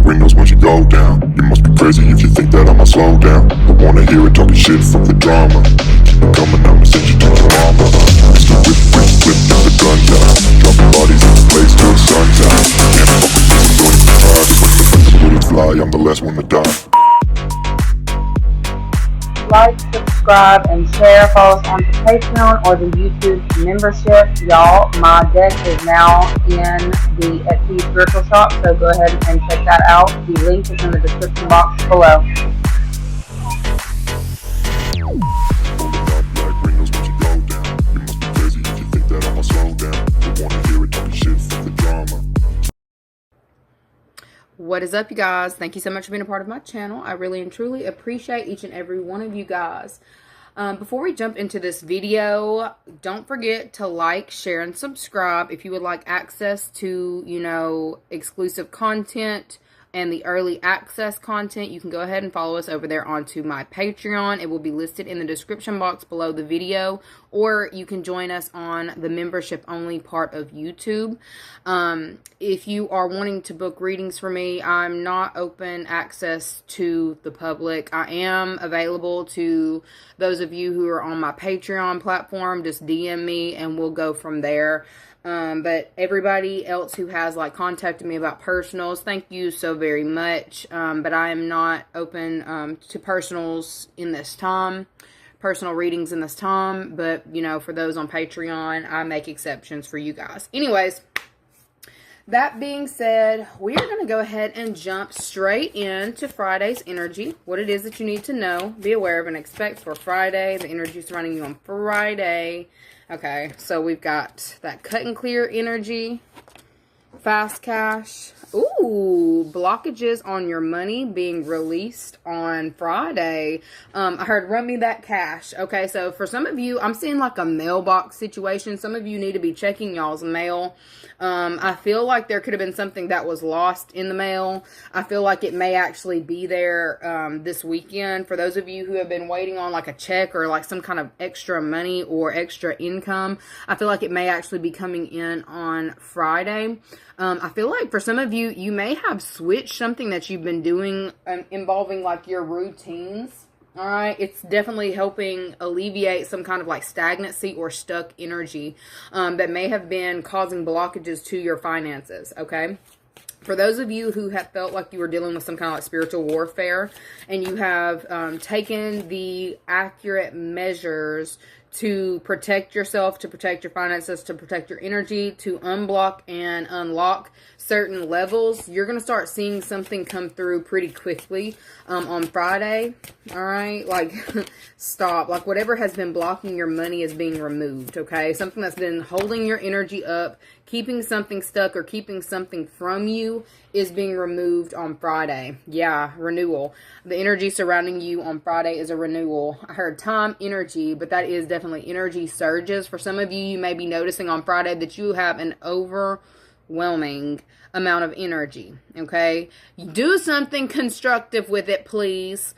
windows once you go down. You must be crazy if you think that I'ma slow down. Don't wanna hear it talking shit, fuck the drama. Keep it coming, I'ma send you to your mama. Mr. Whip, whip, whip, get the guns out. Dropping bodies in the place till the sun's out. Can't fuck with this, don't even try. Cause when the bullets fly, I'm the last one to die. Like, subscribe, and share. Follow us on the Patreon or the YouTube membership. Y'all, my deck is now in the Etsy Spiritual Shop, so go ahead and check that out. The link is in the description box below. What is up, you guys? Thank you so much for being a part of my channel. I really and truly appreciate each and every one of you guys. Before we jump into this video, don't forget to like, share, and subscribe if you would like access to, exclusive content and the early access content. You can go ahead and follow us over there onto my Patreon. It will be listed in the description box below the video, or you can join us on the membership only part of YouTube. If you are wanting to book readings for me, I'm not open access to the public. I am available to those of you who are on my Patreon platform. Just DM me and we'll go from there. But everybody else who has contacted me about personals, thank you so very much. But I am not open to personals in this time, personal readings in this time. But for those on Patreon, I make exceptions for you guys. Anyways, that being said, we are going to go ahead and jump straight into Friday's energy. What it is that you need to know, be aware of, and expect for Friday. The energy surrounding you on Friday. Okay, so we've got that cut and clear energy, fast cash. Ooh, blockages on your money being released on Friday. I heard run me that cash. Okay, so for some of you, I'm seeing a mailbox situation. Some of you need to be checking y'all's mail. I feel like there could have been something that was lost in the mail. I feel like it may actually be there this weekend. For those of you who have been waiting on a check or some kind of extra money or extra income, I feel like it may actually be coming in on Friday. I feel like for some of you, you may have switched something that you've been doing involving your routines. All right. It's definitely helping alleviate some kind of stagnancy or stuck energy that may have been causing blockages to your finances. Okay. For those of you who have felt like you were dealing with some kind of spiritual warfare and you have taken the accurate measures to protect yourself, to protect your finances, to protect your energy, to unblock and unlock certain levels, you're going to start seeing something come through pretty quickly on Friday. All right? Stop. Whatever has been blocking your money is being removed, okay? Something that's been holding your energy up, keeping something stuck or keeping something from you is being removed on Friday. Yeah, renewal. The energy surrounding you on Friday is a renewal. I heard time, energy, but that is definitely energy surges. For some of you, you may be noticing on Friday that you have an overwhelming amount of energy. Okay, do something constructive with it, please.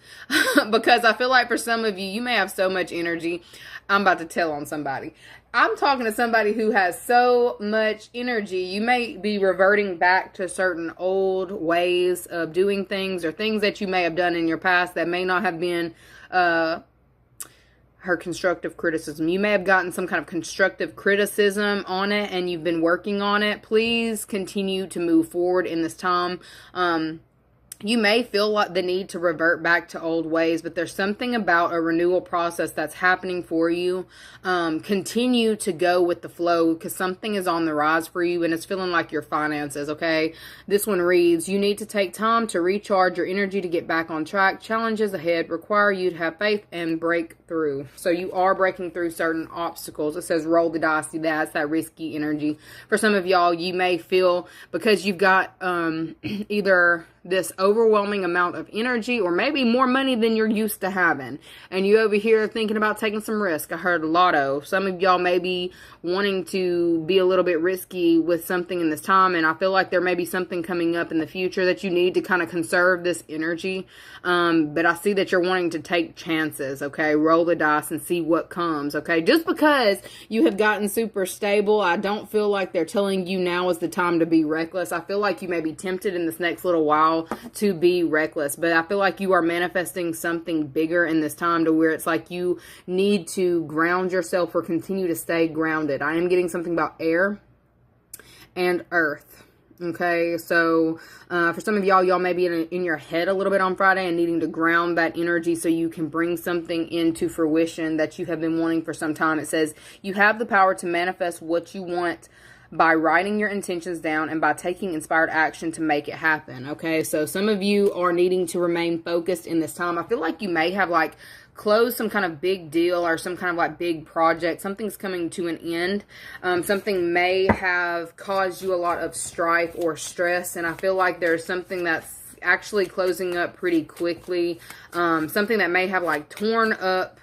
Because I feel like for some of you, you may have so much energy. I'm about to tell on somebody. I'm talking to somebody who has so much energy. You may be reverting back to certain old ways of doing things or things that you may have done in your past that may not have been her constructive criticism. You may have gotten some kind of constructive criticism on it and you've been working on it. Please continue to move forward in this time. You may feel like the need to revert back to old ways, but there's something about a renewal process that's happening for you. Continue to go with the flow because something is on the rise for you and it's feeling like your finances, okay? This one reads, you need to take time to recharge your energy to get back on track. Challenges ahead require you to have faith and break through. So you are breaking through certain obstacles. It says roll the dice. That's that risky energy. For some of y'all, you may feel because you've got either this overwhelming amount of energy or maybe more money than you're used to having. And you over here thinking about taking some risk. I heard lotto. Some of y'all may be wanting to be a little bit risky with something in this time. And I feel like there may be something coming up in the future that you need to kind of conserve this energy. But I see that you're wanting to take chances. Okay. Roll the dice and see what comes. Okay. Just because you have gotten super stable, I don't feel like they're telling you now is the time to be reckless. I feel like you may be tempted in this next little while allow to be reckless. But I feel like you are manifesting something bigger in this time, to where it's like you need to ground yourself or continue to stay grounded. I am getting something about air and earth. Okay, so for some of y'all may be in your head a little bit on Friday and needing to ground that energy so you can bring something into fruition that you have been wanting for some time. It says you have the power to manifest what you want by writing your intentions down and by taking inspired action to make it happen. Okay, so some of you are needing to remain focused in this time. I feel like you may have like close some kind of big deal or some kind of like big project. Something's coming to an end. Something may have caused you a lot of strife or stress, and I feel like there's something that's actually closing up pretty quickly. Something that may have like torn up.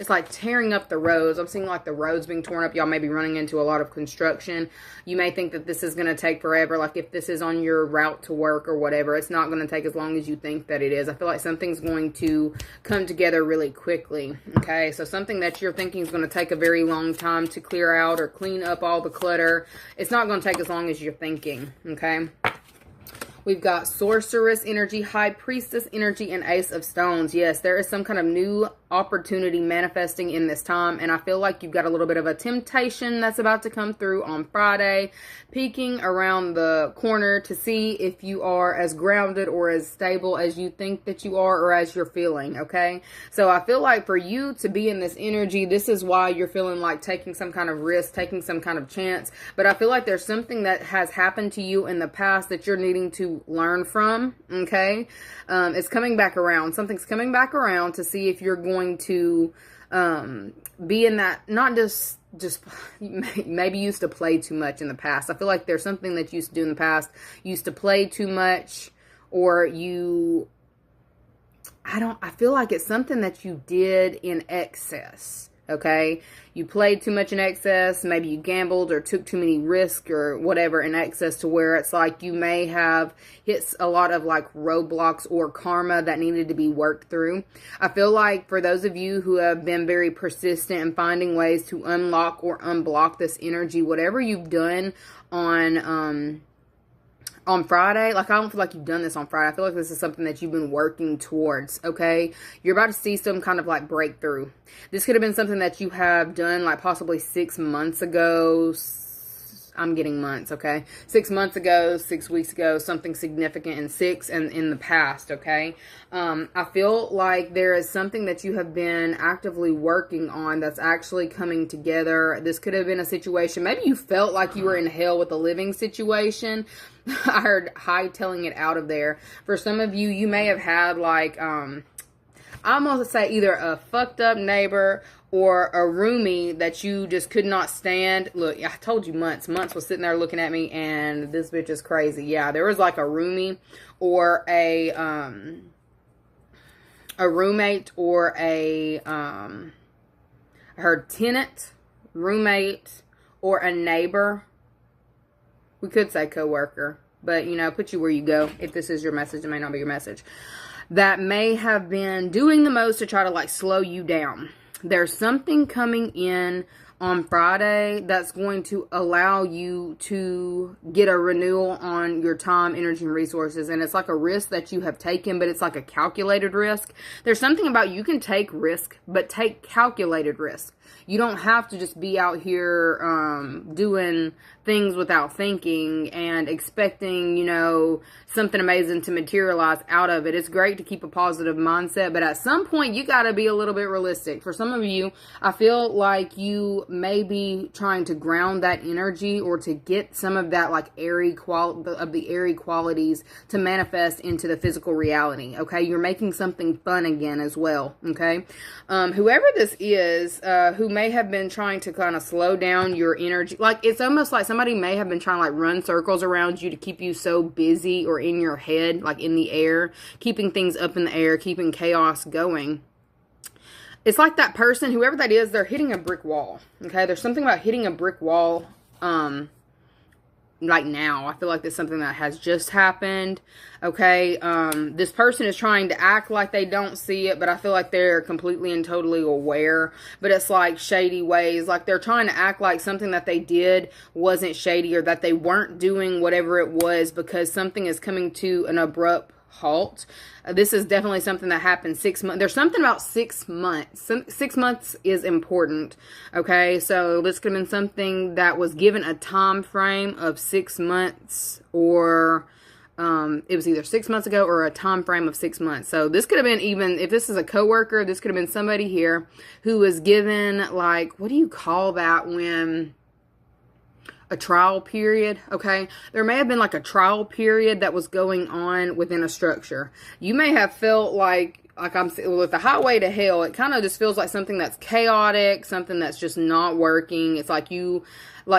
It's like tearing up the roads. I'm seeing like the roads being torn up. Y'all may be running into a lot of construction. You may think that this is going to take forever. Like if this is on your route to work or whatever, it's not going to take as long as you think that it is. I feel like something's going to come together really quickly. Okay, so something that you're thinking is going to take a very long time to clear out or clean up all the clutter, it's not going to take as long as you're thinking. Okay. We've got Sorceress energy, High Priestess energy, and Ace of Stones. Yes, there is some kind of new opportunity manifesting in this time, and I feel like you've got a little bit of a temptation that's about to come through on Friday, peeking around the corner to see if you are as grounded or as stable as you think that you are or as you're feeling. Okay, so I feel like for you to be in this energy, this is why you're feeling like taking some kind of risk, taking some kind of chance. But I feel like there's something that has happened to you in the past that you're needing to learn from. Okay, it's coming back around. Something's coming back around to see if you're going to be in that, not just maybe used to play too much in the past. I feel like there's something that you used to do in the past. You used to play too much, or I feel like it's something that you did in excess. Okay, you played too much in excess. Maybe you gambled or took too many risks or whatever in excess, to where it's like you may have hit a lot of like roadblocks or karma that needed to be worked through. I feel like for those of you who have been very persistent in finding ways to unlock or unblock this energy, whatever you've done on Friday, like I don't feel like you've done this on Friday. I feel like this is something that you've been working towards, okay? You're about to see some kind of like breakthrough. This could have been something that you have done like possibly 6 months ago. I'm getting months, okay? 6 months ago, 6 weeks ago, something significant in 6 and in the past, okay? I feel like there is something that you have been actively working on that's actually coming together. This could have been a situation. Maybe you felt like you were in hell with a living situation. I heard hightailing it out of there. For some of you, you may have had like, I'm going to say either a fucked up neighbor or a roomie that you just could not stand. Look, I told you Months was sitting there looking at me, and this bitch is crazy. Yeah, there was like a roomie or a roommate or her tenant, roommate, or a neighbor. We could say coworker, but you know, put you where you go. If this is your message, it may not be your message. That may have been doing the most to try to like slow you down. There's something coming in on Friday that's going to allow you to get a renewal on your time, energy, and resources. And it's like a risk that you have taken, but it's like a calculated risk. There's something about you can take risk, but take calculated risk. You don't have to just be out here doing things without thinking and expecting, you know, something amazing to materialize out of it. It's great to keep a positive mindset, but at some point you got to be a little bit realistic. For some of you, I feel like you may be trying to ground that energy or to get some of that like airy qualities to manifest into the physical reality. Okay, you're making something fun again as well. Okay, whoever this is, who may have been trying to kind of slow down your energy, like it's almost like somebody may have been trying to like run circles around you to keep you so busy or in your head, like in the air, keeping things up in the air, keeping chaos going. It's like that person, whoever that is, they're hitting a brick wall. Okay, there's something about hitting a brick wall like now. I feel like that's something that has just happened. Okay, this person is trying to act like they don't see it, but I feel like they're completely and totally aware. But it's like shady ways, like they're trying to act like something that they did wasn't shady, or that they weren't doing whatever it was, because something is coming to an abrupt halt. This is definitely something that happened 6 months. There's something about 6 months. 6 months is important. Okay, so this could have been something that was given a time frame of 6 months, or it was either 6 months ago or a time frame of 6 months. So this could have been, even if this is a coworker, this could have been somebody here who was given, like, what do you call that when a trial period? Okay, there may have been like a trial period that was going on within a structure. You may have felt like I'm with the highway to hell, it kind of just feels like something that's chaotic, something that's just not working. It's like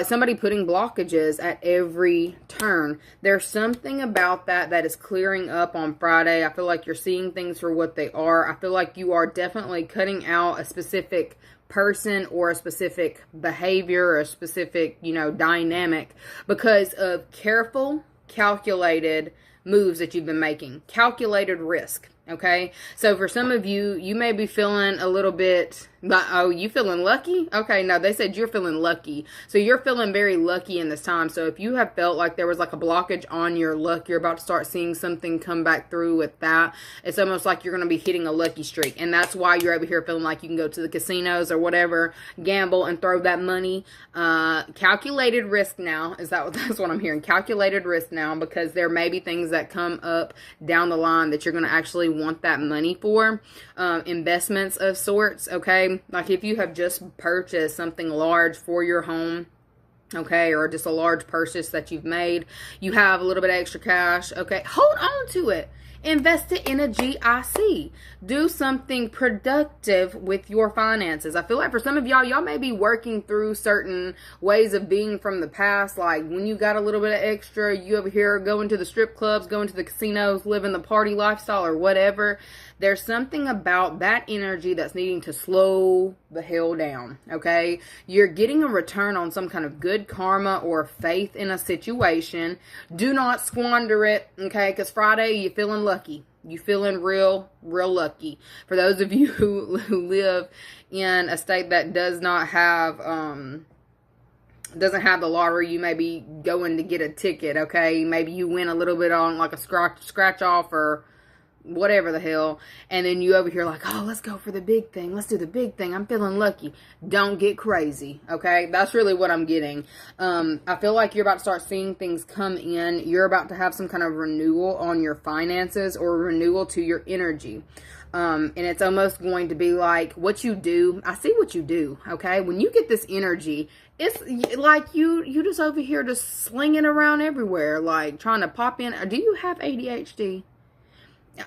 somebody putting blockages at every turn. There's something about that is clearing up on Friday. I feel like you're seeing things for what they are. I feel like you are definitely cutting out a specific person or a specific behavior or a specific, dynamic because of careful, calculated moves that you've been making. Calculated risk. Okay, so for some of you, you may be feeling a little bit, oh, you feeling lucky? Okay, no, they said you're feeling lucky. So you're feeling very lucky in this time. So if you have felt like there was like a blockage on your luck, you're about to start seeing something come back through with that. It's almost like you're going to be hitting a lucky streak. And that's why you're over here feeling like you can go to the casinos or whatever, gamble and throw that money. Calculated risk now. That's what I'm hearing. Calculated risk now, because there may be things that come up down the line that you're going to actually want that money for. Investments of sorts. Okay, like if you have just purchased something large for your home, okay, or just a large purchase that you've made, you have a little bit of extra cash. Okay, hold on to it. Invest it in a GIC. Do something productive with your finances. I feel like for some of y'all may be working through certain ways of being from the past. Like when you got a little bit of extra, you over here going to the strip clubs, going to the casinos, living the party lifestyle or whatever. There's something about that energy that's needing to slow the hell down, okay? You're getting a return on some kind of good karma or faith in a situation. Do not squander it, okay? Because Friday, you're feeling lucky. You feeling real lucky. For those of you who live in a state that does not have doesn't have the lottery, you may be going to get a ticket, okay? Maybe you win a little bit on like a scratch off or whatever the hell, and then you over here like, oh, let's go for the big thing, let's do the big thing, I'm feeling lucky. Don't get crazy, okay? That's really what I'm getting. I feel like you're about to start seeing things come in. You're about to have some kind of renewal on your finances or renewal to your energy. And it's almost going to be like what you do. I see what you do, okay? When you get this energy, it's like you just over here just slinging around everywhere, like trying to pop in. Do you have ADHD?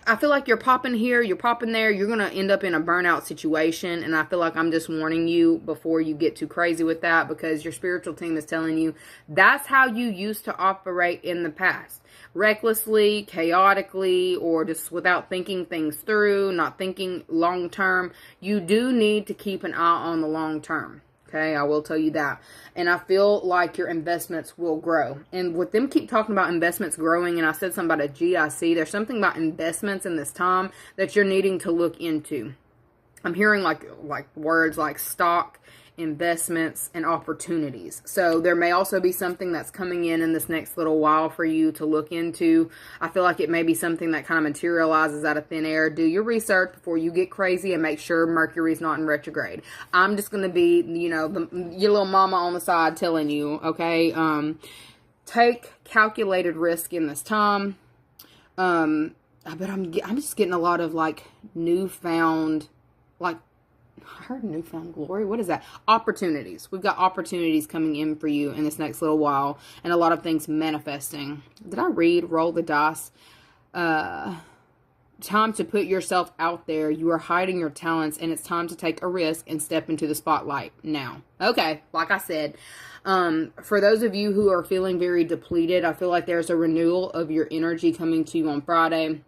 I feel like you're popping here, you're popping there, you're going to end up in a burnout situation. And I feel like I'm just warning you before you get too crazy with that, because your spiritual team is telling you that's how you used to operate in the past. Recklessly, chaotically, or just without thinking things through, not thinking long term. You do need to keep an eye on the long term. Okay, I will tell you that. And I feel like your investments will grow. And with them keep talking about investments growing, and I said something about a GIC, there's something about investments in this time that you're needing to look into. I'm hearing like words like stock, investments, and opportunities. So there may also be something that's coming in this next little while for you to look into. I feel like it may be something that kind of materializes out of thin air. Do your research before you get crazy and make sure Mercury's not in retrograde. I'm just going to be, your little mama on the side telling you, okay, take calculated risk in this time. But I'm just getting a lot of like newfound, like, I heard newfound glory. What is that? Opportunities. We've got opportunities coming in for you in this next little while, and a lot of things manifesting. Did I read roll the dice? Time to put yourself out there. You are hiding your talents, and it's time to take a risk and step into the spotlight now. Okay, like I said, for those of you who are feeling very depleted, I feel like there's a renewal of your energy coming to you on Friday.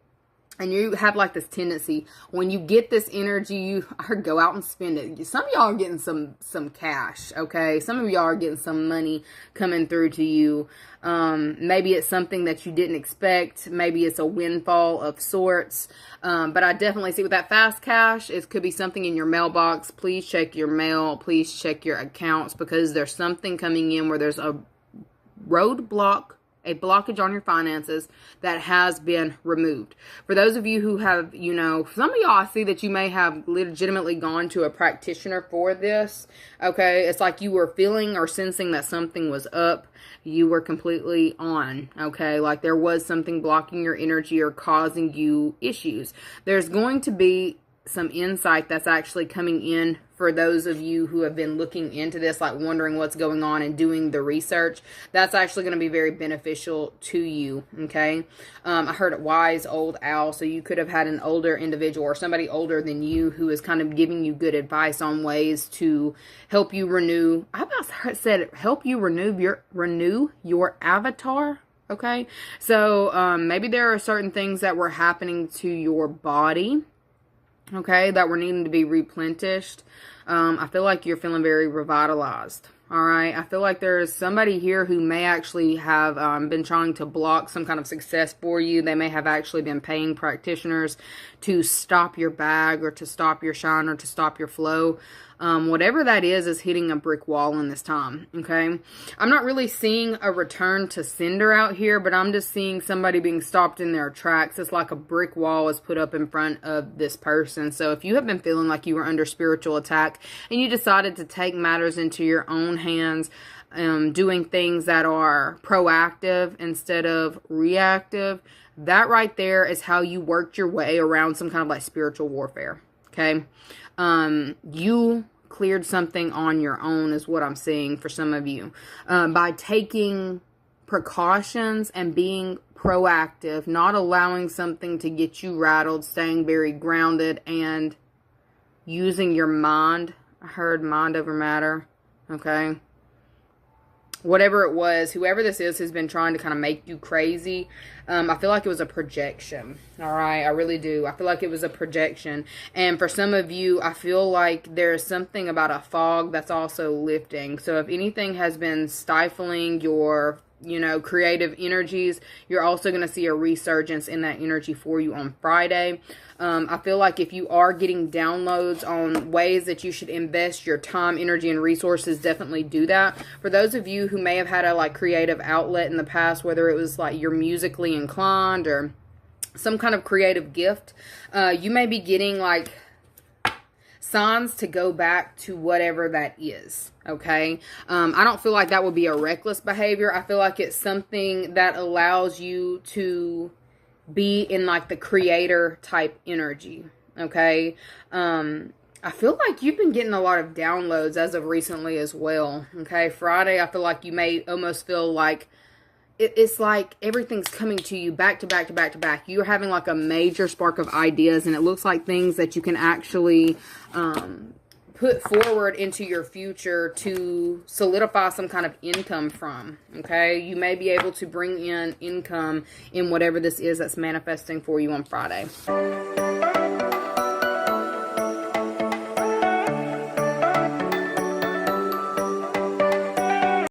And you have like this tendency, when you get this energy, you go out and spend it. Some of y'all are getting some cash, okay? Some of y'all are getting some money coming through to you. Maybe it's something that you didn't expect. Maybe it's a windfall of sorts. But I definitely see with that fast cash, it could be something in your mailbox. Please check your mail. Please check your accounts, because there's something coming in where there's a roadblock a blockage on your finances that has been removed. For those of you who have, you know, some of y'all, I see that you may have legitimately gone to a practitioner for this. Okay, it's like you were feeling or sensing that something was up. You were completely on. Okay, like there was something blocking your energy or causing you issues. There's going to be some insight that's actually coming in for those of you who have been looking into this, like wondering what's going on and doing the research. That's actually going to be very beneficial to you. Okay. I heard it wise old owl. So you could have had an older individual or somebody older than you who is kind of giving you good advice on ways to help you renew. I about said help you renew your avatar. Okay. So maybe there are certain things that were happening to your body, okay, that were needing to be replenished. I feel like you're feeling very revitalized. All right. I feel like there's somebody here who may actually have been trying to block some kind of success for you. They may have actually been paying practitioners to stop your bag or to stop your shine or to stop your flow. Whatever that is hitting a brick wall in this time. Okay. I'm not really seeing a return to sender out here, but I'm just seeing somebody being stopped in their tracks. It's like a brick wall is put up in front of this person. So if you have been feeling like you were under spiritual attack and you decided to take matters into your own hands, doing things that are proactive instead of reactive, that right there is how you worked your way around some kind of like spiritual warfare. Okay. You cleared something on your own is what I'm seeing for some of you, by taking precautions and being proactive, not allowing something to get you rattled, staying very grounded and using your mind. I heard mind over matter. Okay. Whatever it was, whoever this is has been trying to kind of make you crazy. I feel like it was a projection. All right. I really do. I feel like it was a projection. And for some of you, I feel like there's something about a fog that's also lifting. So if anything has been stifling your, you know, creative energies, you're also going to see a resurgence in that energy for you on Friday. I feel like if you are getting downloads on ways that you should invest your time, energy, and resources, definitely do that. For those of you who may have had a like creative outlet in the past, whether it was like you're musically inclined or some kind of creative gift, you may be getting like signs to go back to whatever that is. Okay. I don't feel like that would be a reckless behavior. I feel like it's something that allows you to be in like the creator type energy. Okay. I feel like you've been getting a lot of downloads as of recently as well. Okay. Friday, I feel like you may almost feel like it's like everything's coming to you back to back to back to back. You're having like a major spark of ideas, and it looks like things that you can actually put forward into your future to solidify some kind of income from. Okay, you may be able to bring in income in whatever this is that's manifesting for you on Friday.